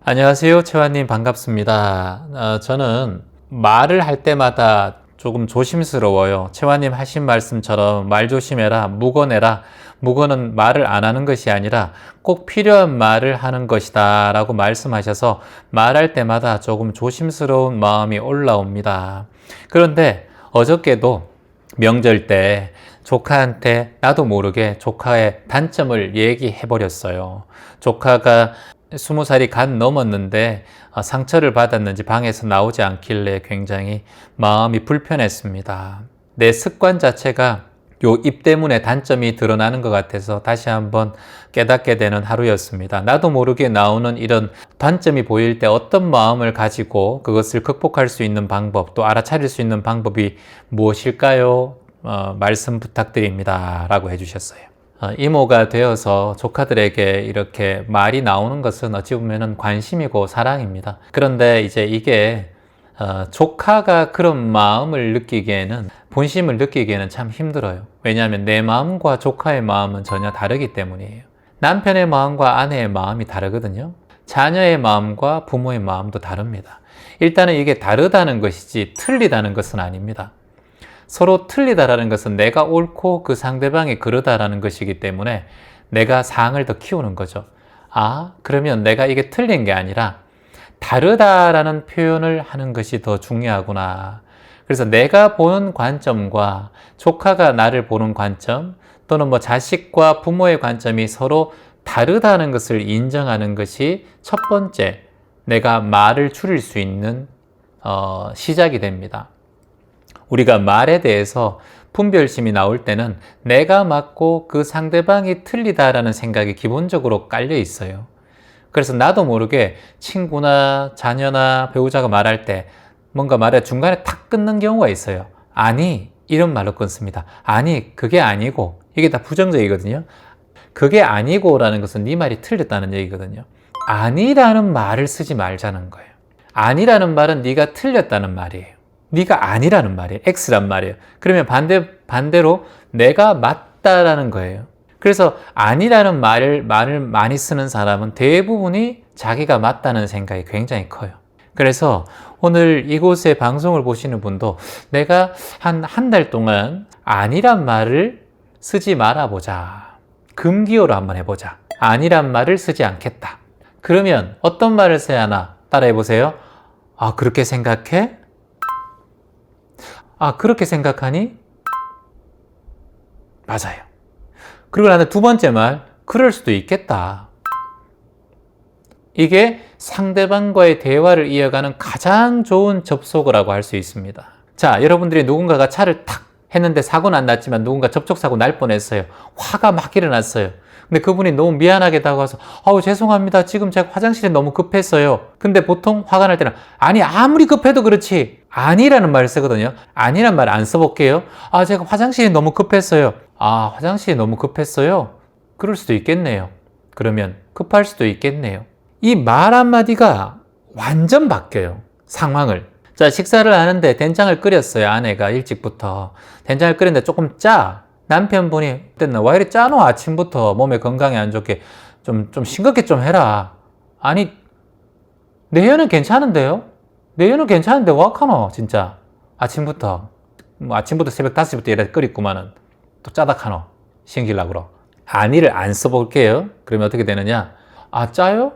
안녕하세요. 채화님 반갑습니다. 저는 말을 할 때마다 조금 조심스러워요. 채화님 하신 말씀처럼 말 조심해라, 묵어내라. 묵어는 말을 안 하는 것이 아니라 꼭 필요한 말을 하는 것이다 라고 말씀하셔서 말할 때마다 조금 조심스러운 마음이 올라옵니다. 그런데 어저께도 명절 때 조카한테 나도 모르게 조카의 단점을 얘기해 버렸어요. 조카가 20살이 간 넘었는데 상처를 받았는지 방에서 나오지 않길래 굉장히 마음이 불편했습니다. 내 습관 자체가 요 입 때문에 단점이 드러나는 것 같아서 다시 한번 깨닫게 되는 하루였습니다. 나도 모르게 나오는 이런 단점이 보일 때 어떤 마음을 가지고 그것을 극복할 수 있는 방법, 또 알아차릴 수 있는 방법이 무엇일까요? 말씀 부탁드립니다. 라고 해주셨어요. 이모가 되어서 조카들에게 이렇게 말이 나오는 것은 어찌 보면 관심이고 사랑입니다. 그런데 이제 이게 조카가 그런 마음을 느끼기에는, 본심을 느끼기에는 참 힘들어요. 왜냐하면 내 마음과 조카의 마음은 전혀 다르기 때문이에요. 남편의 마음과 아내의 마음이 다르거든요. 자녀의 마음과 부모의 마음도 다릅니다. 일단은 이게 다르다는 것이지 틀리다는 것은 아닙니다. 서로 틀리다라는 것은 내가 옳고 그 상대방이 그르다라는 것이기 때문에 내가 사항을 더 키우는 거죠. 그러면 내가 이게 틀린 게 아니라 다르다라는 표현을 하는 것이 더 중요하구나. 그래서 내가 보는 관점과 조카가 나를 보는 관점, 또는 자식과 부모의 관점이 서로 다르다는 것을 인정하는 것이 첫 번째, 내가 말을 줄일 수 있는 시작이 됩니다. 우리가 말에 대해서 분별심이 나올 때는 내가 맞고 그 상대방이 틀리다라는 생각이 기본적으로 깔려 있어요. 그래서 나도 모르게 친구나 자녀나 배우자가 말할 때 뭔가 말에 중간에 탁 끊는 경우가 있어요. 아니, 이런 말로 끊습니다. 아니, 그게 아니고. 이게 다 부정적이거든요. 그게 아니고 라는 것은 네 말이 틀렸다는 얘기거든요. 아니라는 말을 쓰지 말자는 거예요. 아니라는 말은 네가 틀렸다는 말이에요. 네가 아니라는 말이에요. X란 말이에요. 그러면 반대로 내가 맞다라는 거예요. 그래서 아니라는 말을 많이 쓰는 사람은 대부분이 자기가 맞다는 생각이 굉장히 커요. 그래서 오늘 이곳에 방송을 보시는 분도 내가 한 달 동안 아니란 말을 쓰지 말아보자. 금기어로 한번 해보자. 아니란 말을 쓰지 않겠다. 그러면 어떤 말을 써야 하나? 따라해 보세요. 그렇게 생각해? 그렇게 생각하니? 맞아요. 그리고 나는 두 번째 말, 그럴 수도 있겠다. 이게 상대방과의 대화를 이어가는 가장 좋은 접속어라고 할 수 있습니다. 자, 여러분들이 누군가가 차를 탁 했는데 사고는 안 났지만 누군가 접촉사고 날 뻔했어요. 화가 막 일어났어요. 근데 그분이 너무 미안하게 다가와서 죄송합니다. 지금 제가 화장실에 너무 급했어요. 근데 보통 화가 날 때는 아무리 급해도 그렇지. 아니라는 말을 쓰거든요. 아니란 말 안 써볼게요. 제가 화장실이 너무 급했어요. 화장실이 너무 급했어요. 그럴 수도 있겠네요. 그러면 급할 수도 있겠네요. 이 말 한마디가 완전 바뀌어요. 상황을. 자, 식사를 하는데 된장을 끓였어요. 아내가 일찍부터. 된장을 끓였는데 조금 짜. 남편분이 왜 이리 짜노? 아침부터 몸에 건강에 안 좋게 좀 싱겁게 좀 해라. 아니, 내연은 괜찮은데요? 내연은 괜찮은데 왜 하노? 진짜 아침부터 새벽 5시부터 이래 끓였구만은 또 짜다 하노? 신기려고 그러. 아니를 안 써볼게요. 그러면 어떻게 되느냐? 짜요?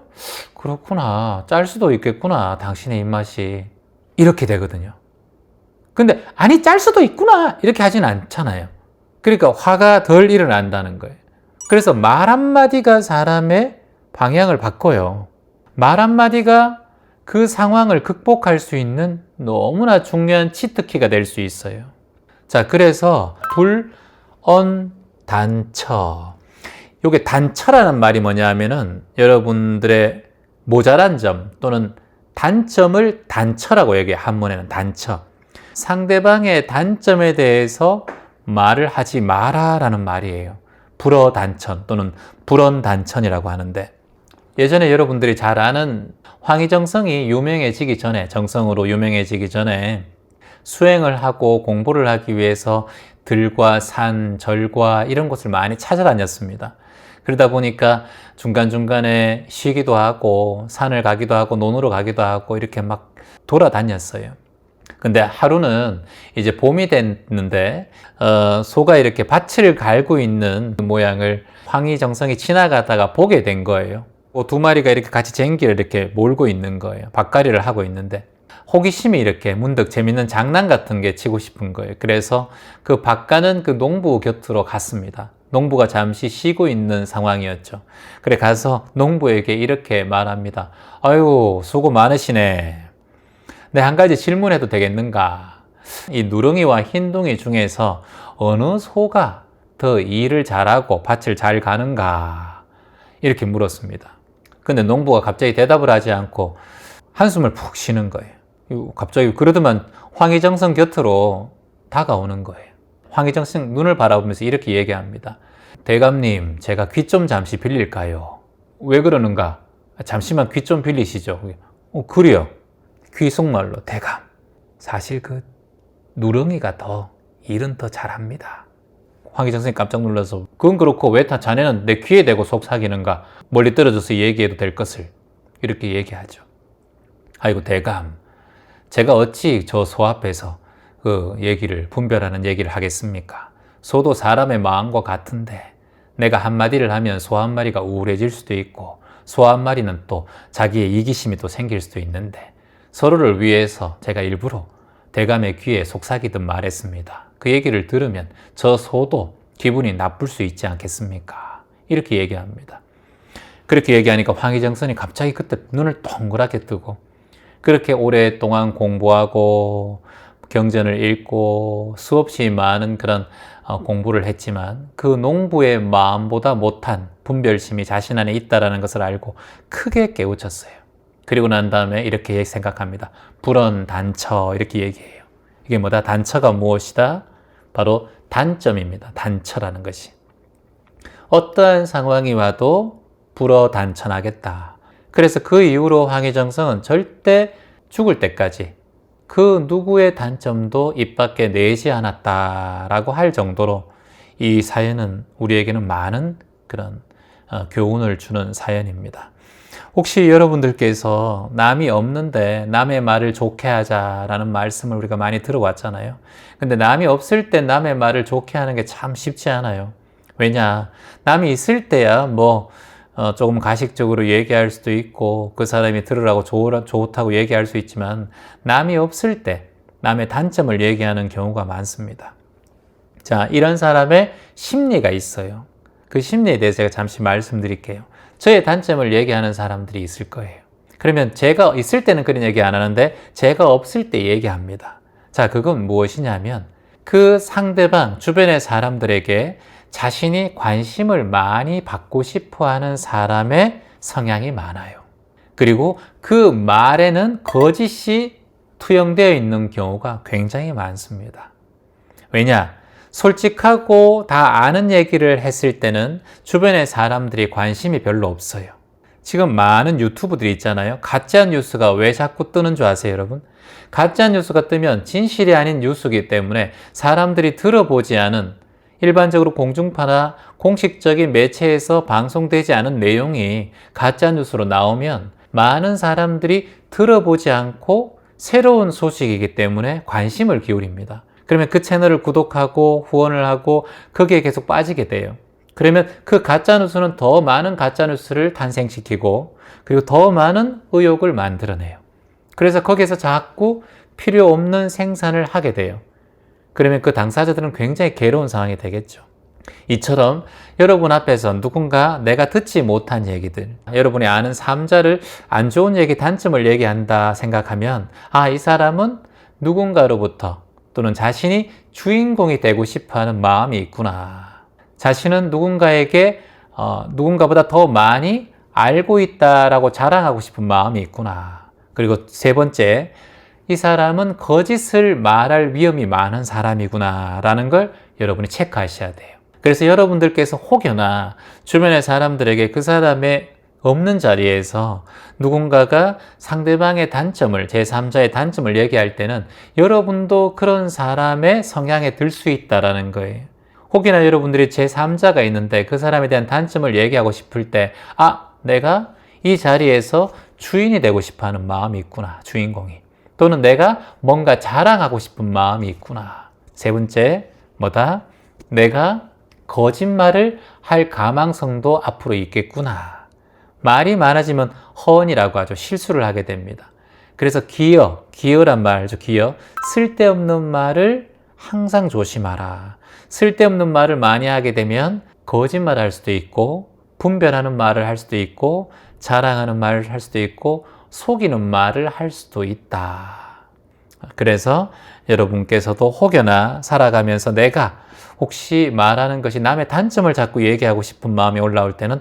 그렇구나. 짤 수도 있겠구나. 당신의 입맛이. 이렇게 되거든요. 근데 짤 수도 있구나. 이렇게 하진 않잖아요. 그러니까 화가 덜 일어난다는 거예요. 그래서 말 한마디가 사람의 방향을 바꿔요. 말 한마디가 그 상황을 극복할 수 있는 너무나 중요한 치트키가 될 수 있어요. 자, 그래서 불언단처. 요게 단처라는 말이 뭐냐 하면은 여러분들의 모자란 점 또는 단점을 단처라고 얘기해요. 한문에는 단처. 상대방의 단점에 대해서 말을 하지 마라라는 말이에요. 불어단천 또는 불언단천이라고 하는데, 예전에 여러분들이 잘 아는 황희정성이 유명해지기 전에, 정성으로 유명해지기 전에 수행을 하고 공부를 하기 위해서 들과 산, 절과 이런 곳을 많이 찾아다녔습니다. 그러다 보니까 중간중간에 쉬기도 하고 산을 가기도 하고 논으로 가기도 하고 이렇게 막 돌아다녔어요. 근데 하루는 이제 봄이 됐는데 소가 이렇게 밭을 갈고 있는 모양을 황희정성이 지나가다가 보게 된 거예요. 두 마리가 이렇게 같이 쟁기를 이렇게 몰고 있는 거예요. 밭갈이를 하고 있는데 호기심이 이렇게 문득 재밌는 장난 같은 게 치고 싶은 거예요. 그래서 그 밭가는 그 농부 곁으로 갔습니다. 농부가 잠시 쉬고 있는 상황이었죠. 그래 가서 농부에게 이렇게 말합니다. 아유, 수고 많으시네. 네, 한 가지 질문해도 되겠는가? 이 누렁이와 흰둥이 중에서 어느 소가 더 일을 잘하고 밭을 잘 가는가? 이렇게 물었습니다. 근데 농부가 갑자기 대답을 하지 않고 한숨을 푹 쉬는 거예요. 갑자기 그러더만 황희정성 곁으로 다가오는 거예요. 황희정성 눈을 바라보면서 이렇게 얘기합니다. 대감님, 제가 귀 좀 잠시 빌릴까요? 왜 그러는가? 잠시만 귀 좀 빌리시죠. 그래요. 귀 속말로 대감, 사실 그 누렁이가 일은 더 잘합니다. 황희정성이 깜짝 놀라서 그건 그렇고 왜 다 자네는 내 귀에 대고 속삭이는가? 멀리 떨어져서 얘기해도 될 것을 이렇게 얘기하죠. 아이고 대감, 제가 어찌 저 소 앞에서 그 얘기를 분별하는 얘기를 하겠습니까? 소도 사람의 마음과 같은데 내가 한마디를 하면 소 한 마리가 우울해질 수도 있고 소 한 마리는 또 자기의 이기심이 또 생길 수도 있는데 서로를 위해서 제가 일부러 대감의 귀에 속삭이듯 말했습니다. 그 얘기를 들으면 저 소도 기분이 나쁠 수 있지 않겠습니까? 이렇게 얘기합니다. 그렇게 얘기하니까 황희정선이 갑자기 그때 눈을 동그랗게 뜨고 그렇게 오랫동안 공부하고 경전을 읽고 수없이 많은 그런 공부를 했지만 그 농부의 마음보다 못한 분별심이 자신 안에 있다는 것을 알고 크게 깨우쳤어요. 그리고 난 다음에 이렇게 생각합니다. 불언단처 이렇게 얘기해요. 이게 뭐다? 단처가 무엇이다? 바로 단점입니다. 단처라는 것이. 어떠한 상황이 와도 불어단처나겠다. 그래서 그 이후로 황희정성은 절대 죽을 때까지 그 누구의 단점도 입 밖에 내지 않았다라고 할 정도로 이 사연은 우리에게는 많은 그런 교훈을 주는 사연입니다. 혹시 여러분들께서 남이 없는데 남의 말을 좋게 하자라는 말씀을 우리가 많이 들어왔잖아요. 근데 남이 없을 때 남의 말을 좋게 하는 게 참 쉽지 않아요. 왜냐? 남이 있을 때야 조금 가식적으로 얘기할 수도 있고 그 사람이 들으라고 좋다고 얘기할 수 있지만 남이 없을 때 남의 단점을 얘기하는 경우가 많습니다. 자, 이런 사람의 심리가 있어요. 그 심리에 대해서 제가 잠시 말씀드릴게요. 저의 단점을 얘기하는 사람들이 있을 거예요. 그러면 제가 있을 때는 그런 얘기 안 하는데 제가 없을 때 얘기합니다. 자, 그건 무엇이냐면 그 상대방 주변의 사람들에게 자신이 관심을 많이 받고 싶어 하는 사람의 성향이 많아요. 그리고 그 말에는 거짓이 투영되어 있는 경우가 굉장히 많습니다. 왜냐? 솔직하고 다 아는 얘기를 했을 때는 주변의 사람들이 관심이 별로 없어요. 지금 많은 유튜브들이 있잖아요. 가짜 뉴스가 왜 자꾸 뜨는 줄 아세요, 여러분? 가짜 뉴스가 뜨면 진실이 아닌 뉴스이기 때문에 사람들이 들어보지 않은 일반적으로 공중파나 공식적인 매체에서 방송되지 않은 내용이 가짜 뉴스로 나오면 많은 사람들이 들어보지 않고 새로운 소식이기 때문에 관심을 기울입니다. 그러면 그 채널을 구독하고 후원을 하고 거기에 계속 빠지게 돼요. 그러면 그 가짜뉴스는 더 많은 가짜뉴스를 탄생시키고 그리고 더 많은 의혹을 만들어내요. 그래서 거기에서 자꾸 필요 없는 생산을 하게 돼요. 그러면 그 당사자들은 굉장히 괴로운 상황이 되겠죠. 이처럼 여러분 앞에서 누군가 내가 듣지 못한 얘기들, 여러분이 아는 삼자를 안 좋은 얘기, 단점을 얘기한다 생각하면 이 사람은 누군가로부터 또는 자신이 주인공이 되고 싶어하는 마음이 있구나. 자신은 누군가에게 누군가보다 더 많이 알고 있다라고 자랑하고 싶은 마음이 있구나. 그리고 세 번째, 이 사람은 거짓을 말할 위험이 많은 사람이구나 라는 걸 여러분이 체크하셔야 돼요. 그래서 여러분들께서 혹여나 주변의 사람들에게 그 사람의 없는 자리에서 누군가가 상대방의 단점을, 제3자의 단점을 얘기할 때는 여러분도 그런 사람의 성향에 들 수 있다는 거예요. 혹여나 여러분들이 제3자가 있는데 그 사람에 대한 단점을 얘기하고 싶을 때, 내가 이 자리에서 주인이 되고 싶어 하는 마음이 있구나, 주인공이. 또는 내가 뭔가 자랑하고 싶은 마음이 있구나. 세 번째, 뭐다? 내가 거짓말을 할 가망성도 앞으로 있겠구나. 말이 많아지면 허언이라고 하죠. 실수를 하게 됩니다. 그래서 기어란 말이죠. 기어. 쓸데없는 말을 항상 조심하라. 쓸데없는 말을 많이 하게 되면 거짓말을 할 수도 있고, 분별하는 말을 할 수도 있고, 자랑하는 말을 할 수도 있고, 속이는 말을 할 수도 있다. 그래서 여러분께서도 혹여나 살아가면서 내가 혹시 말하는 것이 남의 단점을 자꾸 얘기하고 싶은 마음이 올라올 때는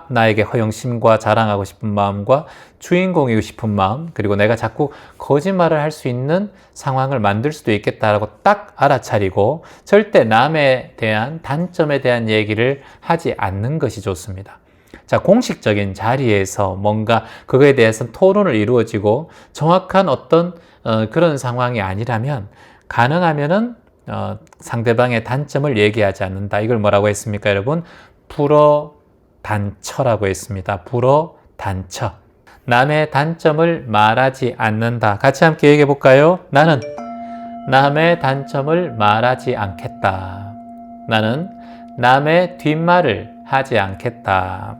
나에게 허영심과 자랑하고 싶은 마음과 주인공이고 싶은 마음, 그리고 내가 자꾸 거짓말을 할 수 있는 상황을 만들 수도 있겠다라고 딱 알아차리고 절대 남에 대한 단점에 대한 얘기를 하지 않는 것이 좋습니다. 자, 공식적인 자리에서 뭔가 그거에 대해서 토론을 이루어지고 정확한 어떤 그런 상황이 아니라면 가능하면은 상대방의 단점을 얘기하지 않는다. 이걸 뭐라고 했습니까, 여러분? 불어단처라고 했습니다. 불어단처. 남의 단점을 말하지 않는다. 같이 함께 얘기해 볼까요? 나는 남의 단점을 말하지 않겠다. 나는 남의 뒷말을 하지 않겠다.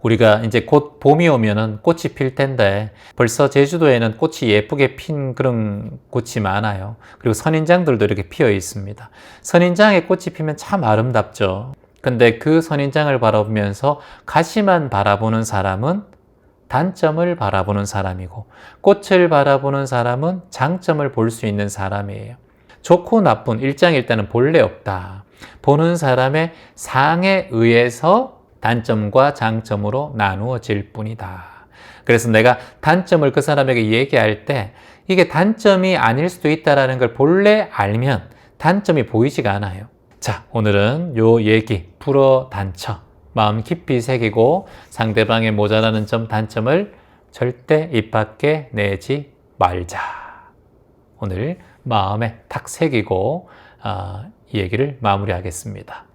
우리가 이제 곧 봄이 오면은 꽃이 필 텐데 벌써 제주도에는 꽃이 예쁘게 핀 그런 꽃이 많아요. 그리고 선인장들도 이렇게 피어 있습니다. 선인장에 꽃이 피면 참 아름답죠. 근데 그 선인장을 바라보면서 가시만 바라보는 사람은 단점을 바라보는 사람이고, 꽃을 바라보는 사람은 장점을 볼 수 있는 사람이에요. 좋고 나쁜 일장일단은 본래 없다. 보는 사람의 상에 의해서 단점과 장점으로 나누어질 뿐이다. 그래서 내가 단점을 그 사람에게 얘기할 때 이게 단점이 아닐 수도 있다는 걸 본래 알면 단점이 보이지가 않아요. 자, 오늘은 요 얘기, 불어단처. 마음 깊이 새기고 상대방의 모자라는 점, 단점을 절대 입 밖에 내지 말자. 오늘 마음에 탁 새기고 이 얘기를 마무리하겠습니다.